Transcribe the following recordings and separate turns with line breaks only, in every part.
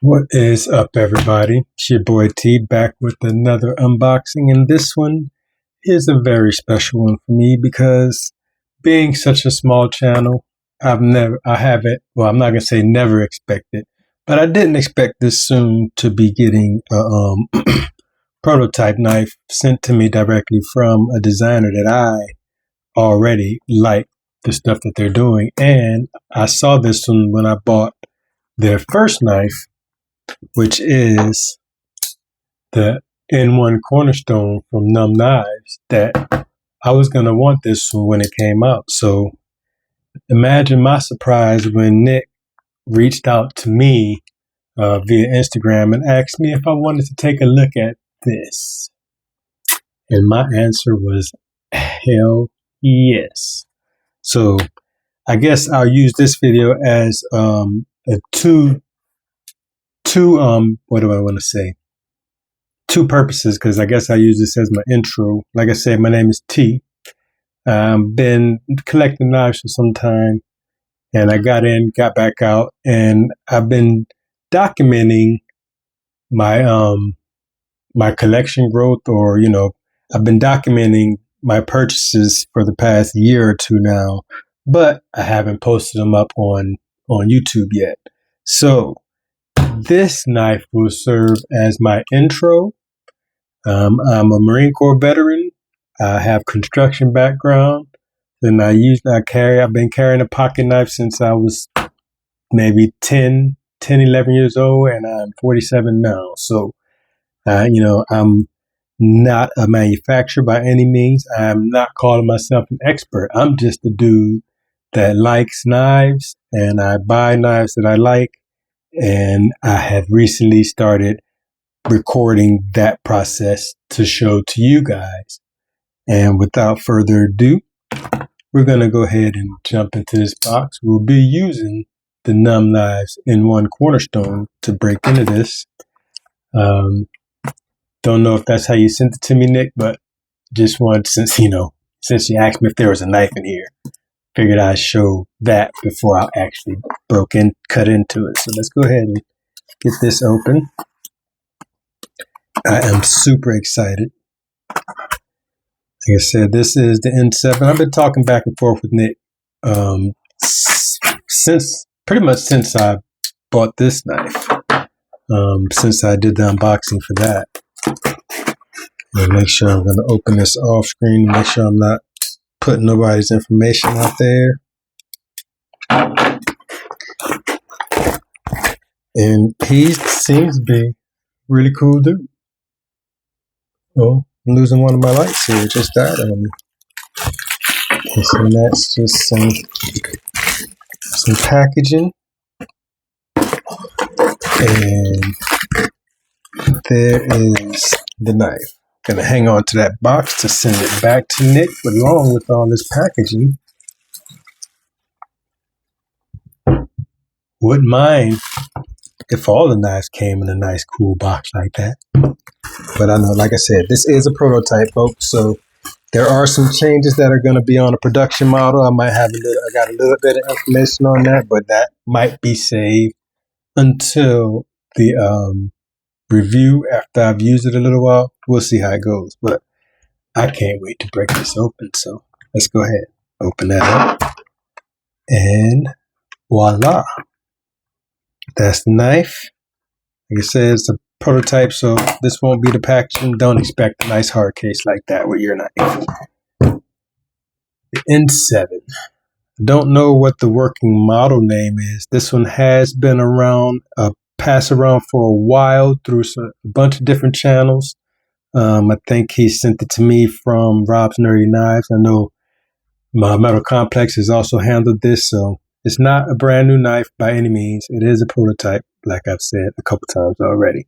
What is up, everybody? It's your boy T back with another unboxing, and this one is a very special one for me because being such a small channel, I'm not gonna say never expected, but I didn't expect this soon to be getting a prototype knife sent to me directly from a designer that I already like the stuff that they're doing, and I saw this one when I bought their first knife, which is the N1 Cornerstone from Numb Knives, that I was going to want this when it came out. So imagine my surprise when Nick reached out to me via Instagram and asked me if I wanted to take a look at this. And my answer was hell yes. So I guess I'll use this video as a what do I want to say? Two purposes, because I guess I use this as my intro. Like I said, my name is T. Been collecting knives for some time, and I got back out, and I've been documenting my my collection growth, or I've been documenting my purchases for the past year or two now, but I haven't posted them up on YouTube yet. So this knife will serve as my intro. I'm a Marine Corps veteran. I have construction background, and I've been carrying a pocket knife since I was maybe 11 years old, and I'm 47 now. So, I'm not a manufacturer by any means. I'm not calling myself an expert. I'm just a dude that likes knives, and I buy knives that I like, and I have recently started recording that process to show to you guys. And without further ado, we're going to go ahead and jump into this box. We'll be using the Numb Knives N1 Cornerstone to break into this. Don't know if that's how you sent it to me, Nick, but just wanted, since you asked me if there was a knife in here, figured I'd show that before I actually cut into it. So let's go ahead and get this open. I am super excited. Like I said, this is the N7. I've been talking back and forth with Nick pretty much since I bought this knife. Since I did the unboxing for that. And make sure I'm going to open this off screen to make sure I'm not putting nobody's information out there. And he seems to be really cool dude. Oh, I'm losing one of my lights here. It just died on me. And so that's just some packaging. And there is the knife. Gonna hang on to that box to send it back to Nick along with all this packaging. Wouldn't mind if all the knives came in a nice cool box like that. But I know, like I said, this is a prototype, folks, so there are some changes that are going to be on a production model. I got a little bit of information on that, but that might be saved until the review after I've used it a little while. We'll see how it goes, but I can't wait to break this open. So let's go ahead, open that up, and voila, that's the knife. Like I said, it's a prototype, so this won't be the packaging. Don't expect a nice hard case like that with your knife. The N7. Don't know what the working model name is. This one has been around, passed around for a while through a bunch of different channels. I think he sent it to me from Rob's Nerdy Knives. I know my Metal Complex has also handled this, so it's not a brand new knife by any means. It is a prototype, like I've said a couple times already.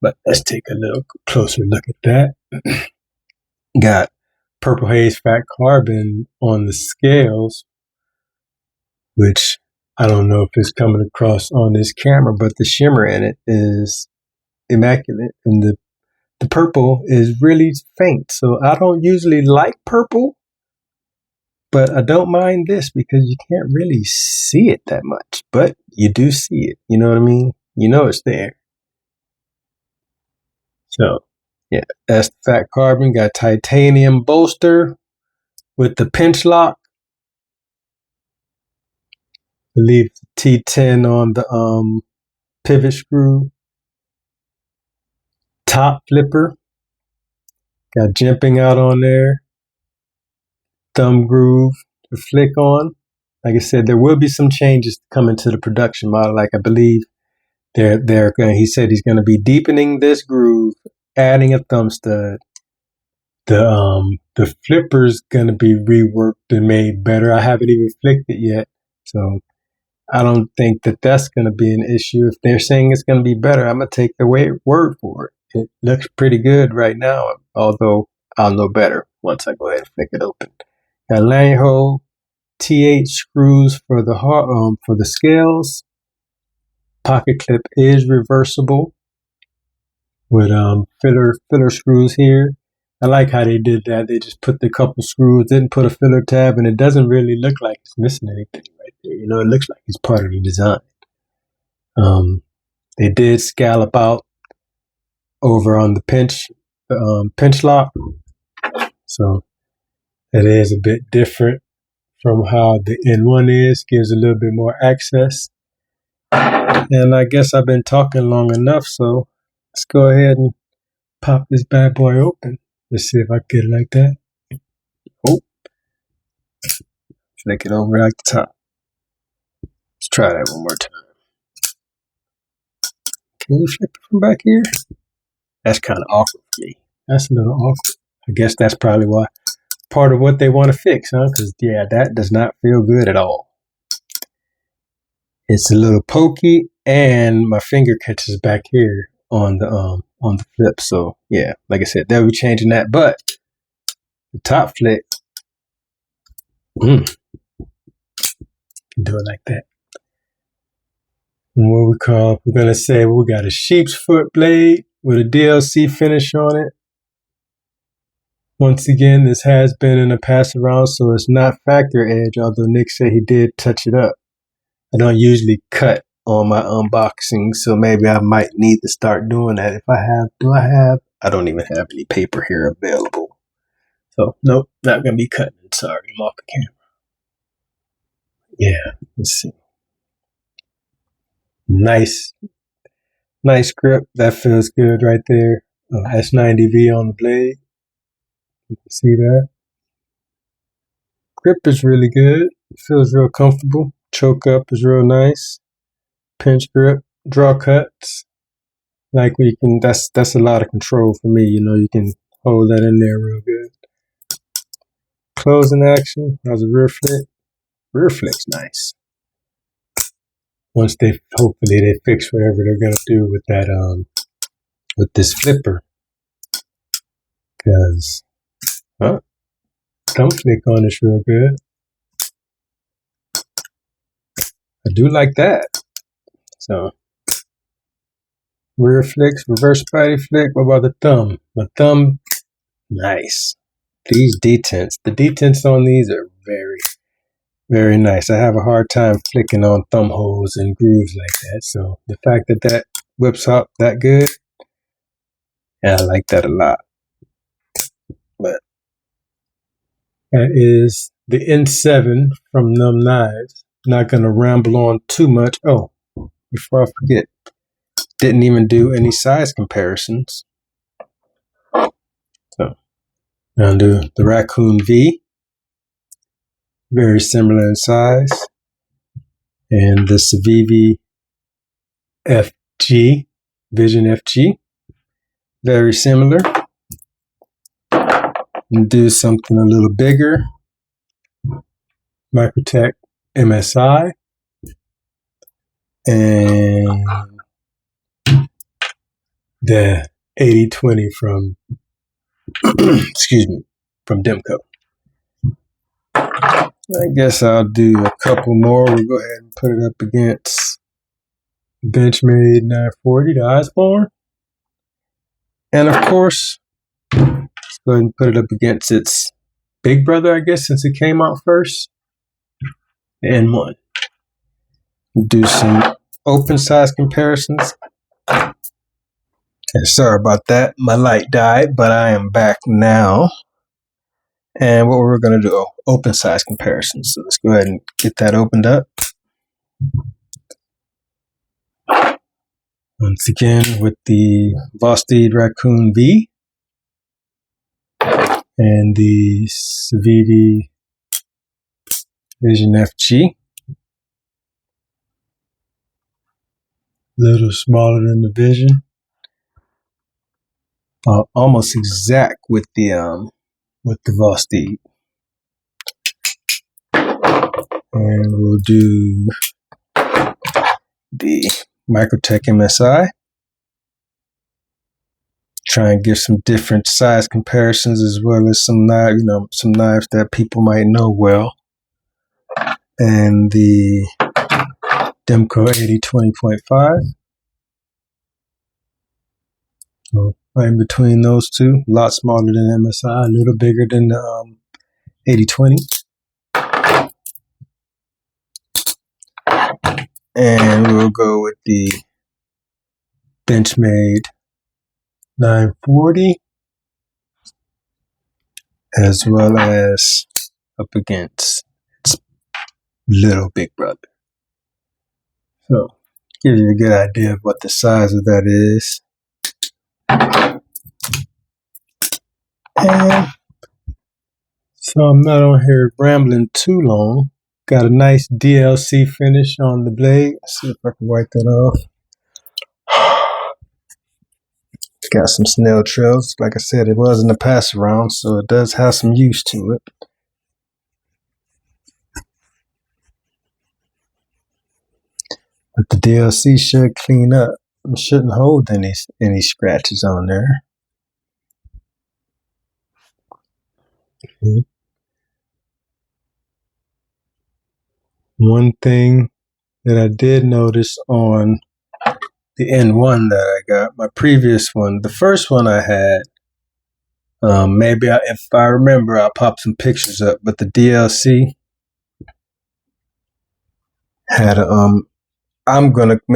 But let's take a little closer look at that. Got Purple Haze Fat Carbon on the scales, which I don't know if it's coming across on this camera, but the shimmer in it is immaculate. And the purple is really faint. So I don't usually like purple, but I don't mind this because you can't really see it that much, but you do see it. You know what I mean? You know it's there. So, yeah, that's the fat carbon. Got titanium bolster with the pinch lock. Leave T10 on the pivot screw. Top flipper. Got jimping out on there. Thumb groove to flick on. Like I said, there will be some changes coming to the production model. Like I believe he said he's going to be deepening this groove, adding a thumb stud. The flipper's going to be reworked and made better. I haven't even flicked it yet, so I don't think that that's going to be an issue. If they're saying it's going to be better, I'm going to take their word for it. It looks pretty good right now, although I'll know better once I go ahead and flick it open. Got lanyard hole, T8 screws for the scales. Pocket clip is reversible with filler screws here. I like how they did that. They just put the couple screws, didn't put a filler tab, and it doesn't really look like it's missing anything right there. You know, it looks like it's part of the design. They did scallop out over on the pinch lock, so it is a bit different from how the N1 is. Gives a little bit more access. And I guess I've been talking long enough, so let's go ahead and pop this bad boy open. Let's see if I get it like that. Oh, flick it over like the top. Let's try that one more time. Can you flip it from back here? That's kind of awkward for me. That's a little awkward. I guess that's probably why. Part of what they want to fix, huh? Because, yeah, that does not feel good at all. It's a little pokey, and my finger catches back here on the flip. So, yeah, like I said, they'll be changing that. But the top flip, can do it like that. And we're going to say we got a sheep's foot blade with a DLC finish on it. Once again, this has been in a pass around, so it's not factor edge, although Nick said he did touch it up. I don't usually cut on my unboxing, so maybe I might need to start doing that. If I have, I don't even have any paper here available. So, nope, not going to be cutting it. Sorry, I'm off the camera. Yeah, let's see. Nice grip. That feels good right there. S90V on the blade. You can see that. Grip is really good. It feels real comfortable. Choke up is real nice. Pinch grip. Draw cuts. Like that's a lot of control for me. You know, you can hold that in there real good. Closing action. That was a rear flick. Rear flick's nice. Once hopefully they fix whatever they're gonna do with that with this flipper. Cause thumb flick on is real good. I do like that. So rear flicks, reverse spidey flick. What about the thumb? My thumb, nice. These detents, the detents on these are very, very nice. I have a hard time flicking on thumb holes and grooves like that. So the fact that that whips up that good, yeah, I like that a lot. But that is the N7 from Numb Knives. Not going to ramble on too much. Oh, before I forget, didn't even do any size comparisons. So I'll do the Raccoon V. Very similar in size. And the Civivi FG, Vision FG. Very similar. And do something a little bigger. Microtech MSI. And the 8020 from, from Demco. I guess I'll do a couple more. We'll go ahead and put it up against Benchmade 940, the Osborne. And of course, let's go ahead and put it up against its big brother, I guess, since it came out first. The N1. Do some open size comparisons. And sorry about that. My light died, but I am back now. And what we're going to do, open size comparisons. So let's go ahead and get that opened up. Once again, with the Vosteed Raccoon V and the Civivi Vision FG. A little smaller than the Vision. Almost exact with the Vosteed. And we'll do the Microtech MSI. Try and give some different size comparisons as well as some knives that people might know well. And the Demco 8020.5. So right in between those two, a lot smaller than MSI, a little bigger than the 8020. And we'll go with the Benchmade 940 as well as up against its little big brother. So gives you a good idea of what the size of that is. And so I'm not on here rambling too long. Got a nice DLC finish on the blade. Let's see if I can wipe that off. Got some snail trails. Like I said, it wasn't a pass around, so it does have some use to it. But the DLC should clean up. It shouldn't hold any scratches on there. Okay. One thing that I did notice on the N1 that I got, my previous one, the first one I had, if I remember, I'll pop some pictures up, but the DLC had I'll blame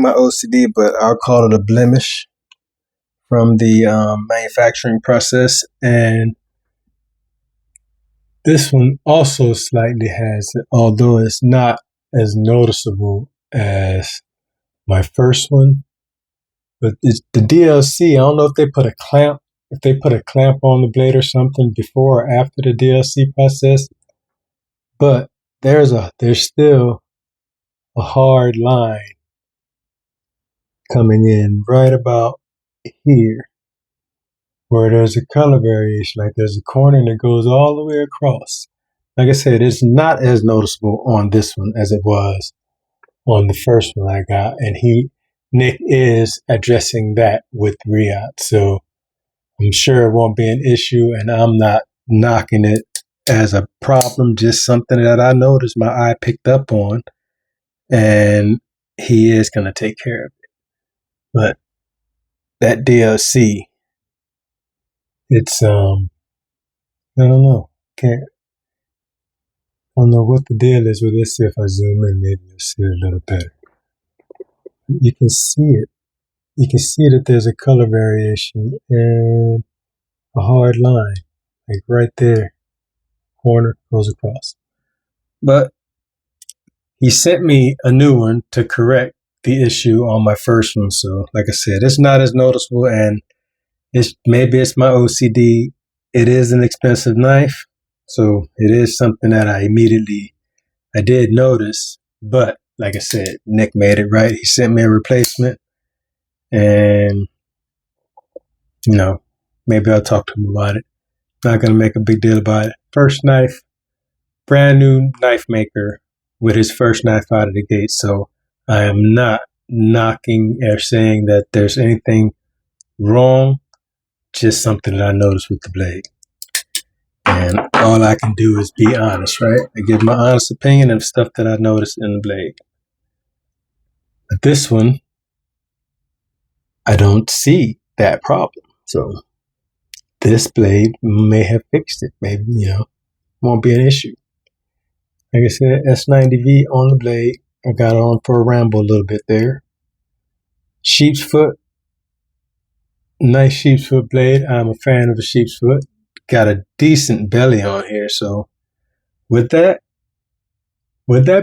my OCD, but I'll call it a blemish from the manufacturing process. And this one also slightly has it, although it's not as noticeable as my first one. But it's the DLC. I don't know if they put a clamp on the blade or something before or after the DLC process. But there's still a hard line coming in right about here, where there's a color variation. Like there's a corner that goes all the way across. Like I said, it's not as noticeable on this one as it was on the first one I got. And Nick is addressing that with Riyadh. So I'm sure it won't be an issue, and I'm not knocking it as a problem, just something that I noticed my eye picked up on, and he is going to take care of it. But that DLC, it's, I don't know. I don't know what the deal is with this. If I zoom in, maybe you'll see it a little better. You can see it. You can see that there's a color variation and a hard line, like right there. Corner goes across. But he sent me a new one to correct the issue on my first one. So, like I said, it's not as noticeable, and maybe it's my OCD. It is an expensive knife, so it is something that I did notice. But like I said, Nick made it right. He sent me a replacement, and maybe I'll talk to him about it. Not gonna make a big deal about it. First knife, brand new knife maker with his first knife out of the gate. So I am not knocking or saying that there's anything wrong, just something that I noticed with the blade. And all I can do is be honest, right? I give my honest opinion of stuff that I noticed in the blade. But this one, I don't see that problem. So this blade may have fixed it. Maybe, won't be an issue. Like I said, S90V on the blade. I got on for a ramble a little bit there. Sheep's foot, nice sheep's foot blade. I'm a fan of a sheep's foot. Got a decent belly on here, so would that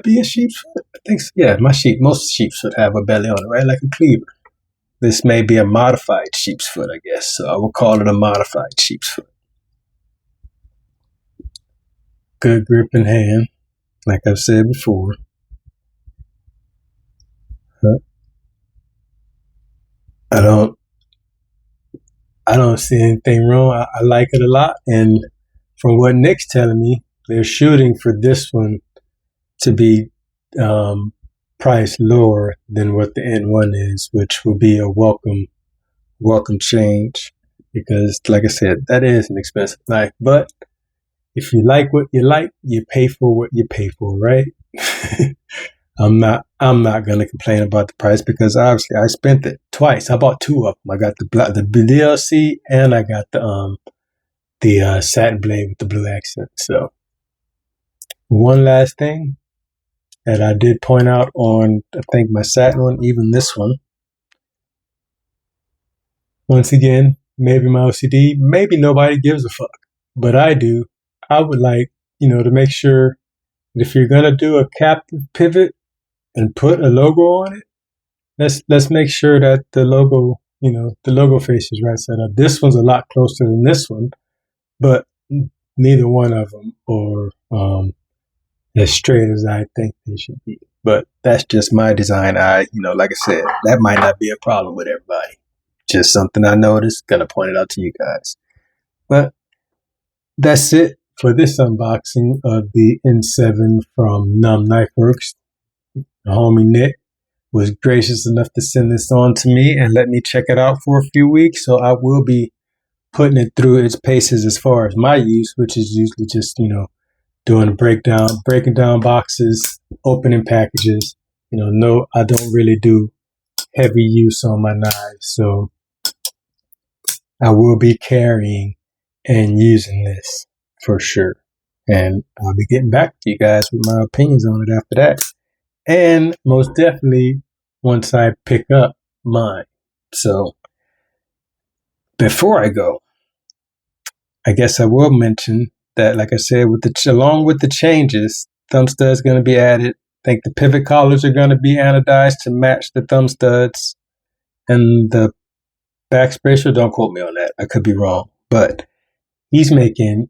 be a sheep's foot? I think so. Yeah, most sheep's foot have a belly on it, right? Like a cleaver. This may be a modified sheep's foot, I guess. So I will call it a modified sheep's foot. Good grip in hand, like I've said before. I don't see anything wrong. I like it a lot. And from what Nick's telling me, they're shooting for this one to be priced lower than what the N1 is, which will be a welcome change, because like I said, that is an expensive knife. But if you like what you like, you pay for what you pay for, right? I'm not gonna complain about the price, because obviously I spent it twice. I bought two of them. I got the DLC, and I got the satin blade with the blue accent. So one last thing that I did point out on, I think, my satin one, even this one. Once again, maybe my OCD, maybe nobody gives a fuck, but I do. I would like, to make sure that if you're gonna do a captive pivot and put a logo on it, let's make sure that the logo, the logo face is right set up. This one's a lot closer than this one, but neither one of them are as straight as I think they should be. But that's just my design. Like I said, that might not be a problem with everybody. Just something I noticed. Gonna point it out to you guys. But that's it for this unboxing of the N7 from Numb Knife Works. The homie Nick was gracious enough to send this on to me and let me check it out for a few weeks. So I will be putting it through its paces as far as my use, which is usually just, doing a breaking down boxes, opening packages. No, I don't really do heavy use on my knives. So I will be carrying and using this for sure. And I'll be getting back to you guys with my opinions on it after that. And most definitely once I pick up mine. So before I go, I guess I will mention that, like I said, along with the changes, thumb studs going to be added. I think the pivot collars are going to be anodized to match the thumb studs. And the back spacer, don't quote me on that. I could be wrong. But he's making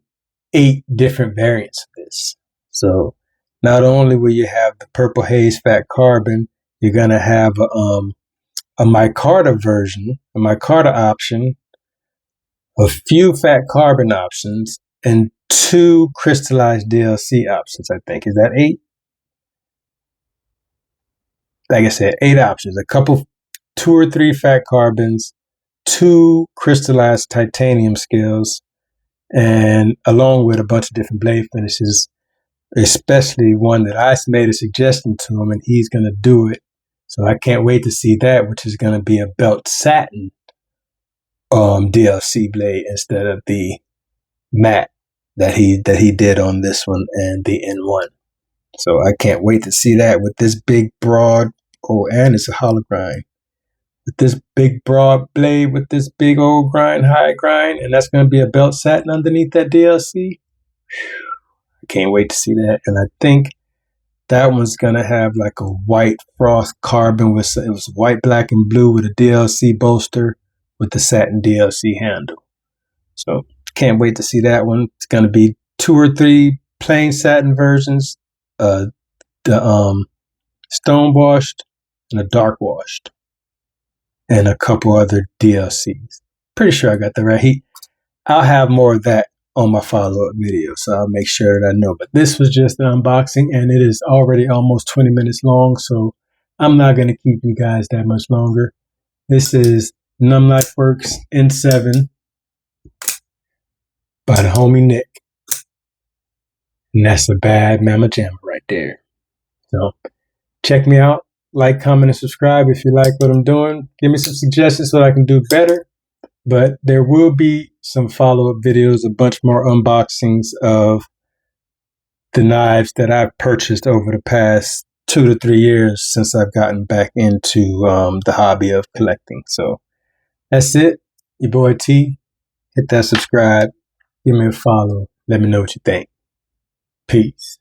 8 different variants of this. So not only will you have the purple haze fat carbon, you're going to have a micarta version, a micarta option, a few fat carbon options, and 2 crystallized DLC options, I think. Is that 8? Like I said, 8 options. 2 or 3 fat carbons, 2 crystallized titanium scales, and along with a bunch of different blade finishes, especially one that I made a suggestion to him, and he's going to do it. So I can't wait to see that, which is going to be a belt satin DLC blade instead of the matte that he did on this one and the N1. So I can't wait to see that with this big broad, and it's a hollow grind, with this big broad blade with this big old grind, high grind, and that's going to be a belt satin underneath that DLC. I can't wait to see that. And I think that one's going to have like a white frost carbon it was white, black, and blue with a DLC bolster with the satin DLC handle. So can't wait to see that one. It's going to be 2 or 3 plain satin versions, the stone washed and a dark washed, and a couple other DLCs. Pretty sure I got that right. I'll have more of that on my follow-up video, so I'll make sure that I know. But this was just an unboxing, and it is already almost 20 minutes long, so I'm not going to keep you guys that much longer. This is Numb Knife Works N7 by the homie Nick. And that's a bad mamma jamma right there. So check me out. Like, comment, and subscribe if you like what I'm doing. Give me some suggestions so I can do better. But there will be some follow-up videos, a bunch more unboxings of the knives that I've purchased over the past 2 to 3 years since I've gotten back into the hobby of collecting. So that's it. Your boy T. Hit that subscribe. Give me a follow. Let me know what you think. Peace.